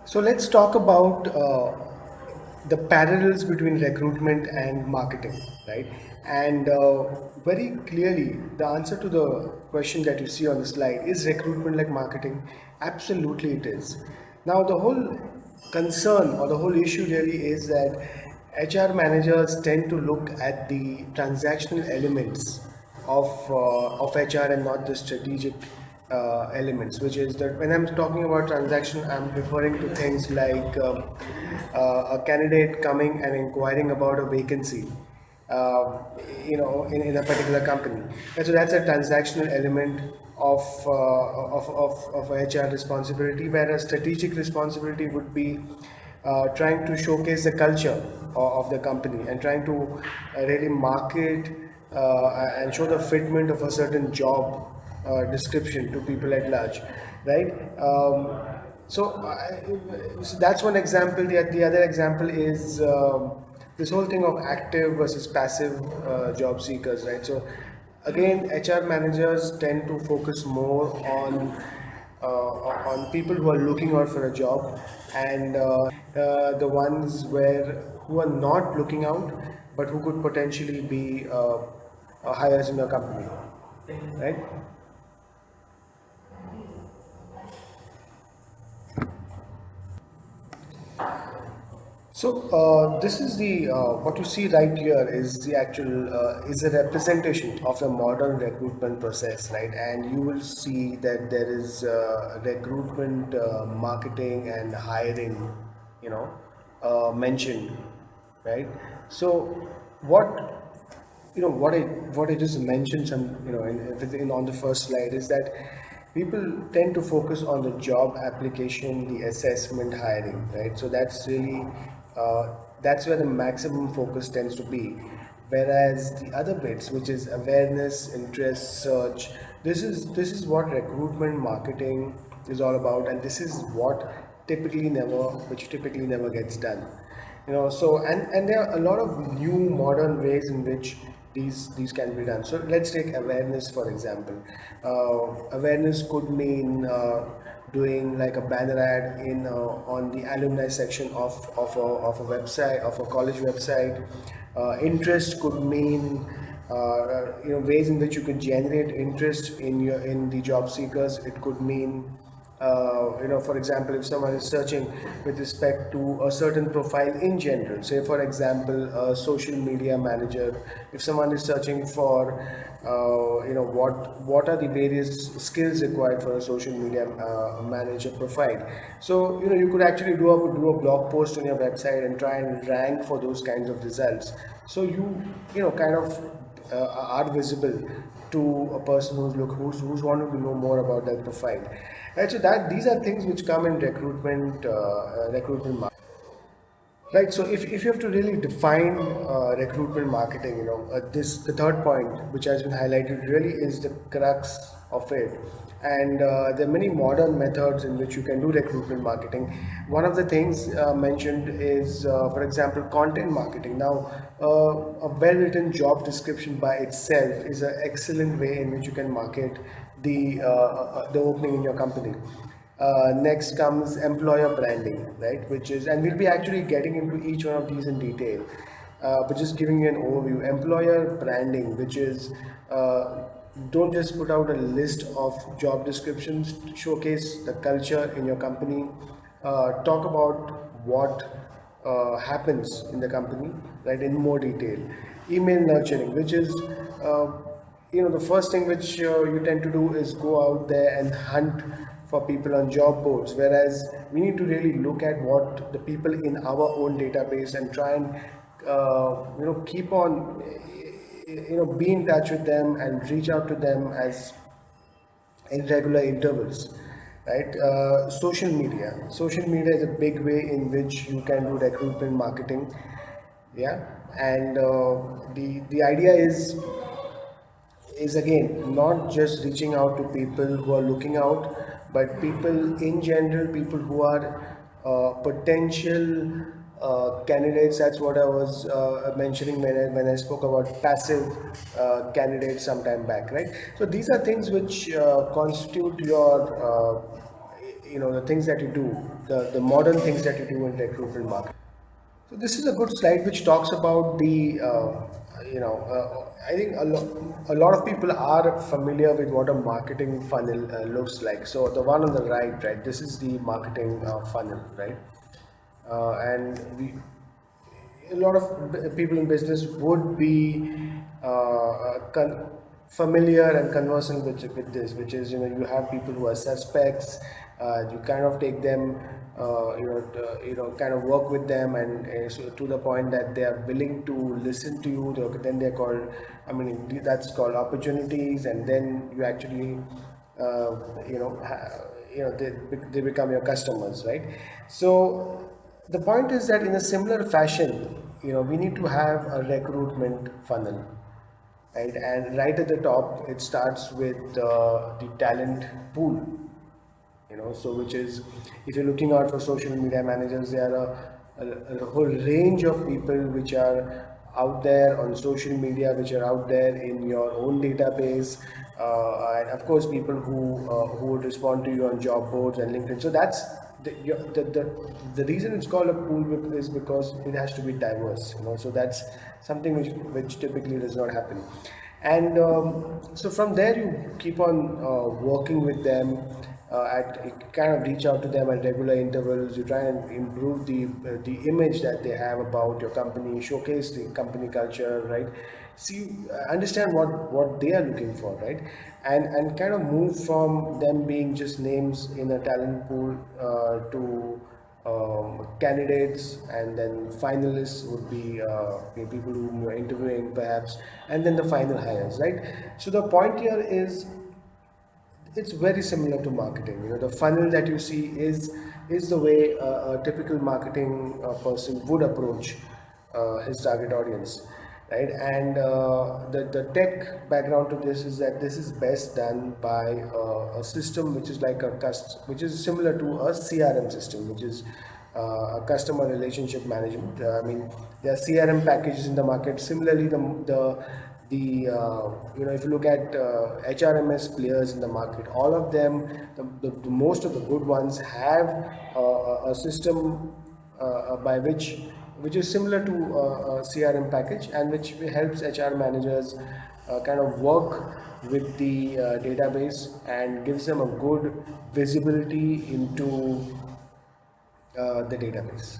So let's talk about the parallels between recruitment and marketing, right? And very clearly, the answer to the question that you see on the slide is recruitment like marketing? Absolutely, it is. Now, the whole concern or the whole issue really is that HR managers tend to look at the transactional elements of HR and not the strategic elements, which is that when I'm talking about transaction, I'm referring to things like a candidate coming and inquiring about a vacancy, uh, in a particular company. And so that's a transactional element of HR responsibility, where a strategic responsibility would be trying to showcase the culture of the company and trying to really market and show the fitment of a certain job description to people at large, right? So that's one example. The other example is this whole thing of active versus passive job seekers, right? So again, HR managers tend to focus more on people who are looking out for a job, and the ones who are not looking out but who could potentially be hires in your company, right? So this is the what you see right here is the actual is a representation of the modern recruitment process, right? And you will see that there is recruitment, marketing, and hiring, you know, mentioned, right? So what what I just mentioned some in on the first slide is that people tend to focus on the job application, the assessment, hiring, right? So that's really that's where the maximum focus tends to be, whereas the other bits, which is awareness, interest, search, this is what recruitment marketing is all about, and this is what typically never gets done. So and there are a lot of new modern ways in which these can be done. So let's take awareness for example. Awareness could mean doing like a banner ad in on the alumni section of a website, of a college website. Interest could mean ways in which you can generate interest in the job seekers. It could mean for example, if someone is searching with respect to a certain profile in general, say for example, a social media manager, if someone is searching for, what are the various skills required for a social media manager profile. So, you could actually do a blog post on your website and try and rank for those kinds of results. So kind of are visible to a person who's wanting to know more about their profile. Right, so that these are things which come in recruitment marketing. Right. So if you have to really define recruitment marketing, this the third point which has been highlighted really is the crux of it. And there are many modern methods in which you can do recruitment marketing. One of the things mentioned is, for example, content marketing. Now, a well-written job description by itself is an excellent way in which you can market the opening in your company. Next comes employer branding, right? Which is, and we'll be actually getting into each one of these in detail, but just giving you an overview. Employer branding, which is don't just put out a list of job descriptions, showcase the culture in your company, talk about what happens in the company, right, in more detail. Email nurturing, which is the first thing which you tend to do is go out there and hunt for people on job boards, whereas we need to really look at what the people in our own database and try and keep on be in touch with them and reach out to them as in regular intervals, right? Social media is a big way in which you can do recruitment marketing. Yeah. And the idea is again not just reaching out to people who are looking out, but people in general, people who are potential candidates. That's what I was mentioning when I spoke about passive candidates some time back, right? So these are things which constitute your the things that you do, the modern things that you do in recruitment marketing. So this is a good slide which talks about I think a lot of people are familiar with what a marketing funnel looks like. So the one on the right, this is the marketing funnel, right? And a lot of people in business would be familiar and conversant with this, which is, you have people who are suspects. You kind of take them, kind of work with them, and so to the point that they are willing to listen to you. Then they're called, I mean, that's called opportunities, and then you actually, uh, you know, ha- they become your customers, right? So the point is that in a similar fashion, we need to have a recruitment funnel, right? And right at the top, it starts with the talent pool, so which is, if you're looking out for social media managers, there are a whole range of people which are out there on social media, which are out there in your own database, and of course people who would respond to you on job boards and LinkedIn. So that's the reason it's called a pool is because it has to be diverse, so that's something which typically does not happen. And so from there you keep on working with them, at you kind of reach out to them at regular intervals. You try and improve the image that they have about your company, showcase the company culture, right? See, understand what they are looking for, right? And kind of move from them being just names in a talent pool to candidates, and then finalists would be people whom you're interviewing perhaps, and then the final hires, right? So the point here is, it's very similar to marketing. The funnel that you see is the way a typical marketing person would approach his target audience, right? And the tech background to this is that this is best done by a system which is like which is similar to a CRM system, which is a customer relationship management. I mean, there are CRM packages in the market. Similarly, if you look at HRMS players in the market, all of them, the most of the good ones have a system by which is similar to a CRM package, and which helps HR managers kind of work with the database and gives them a good visibility into the database.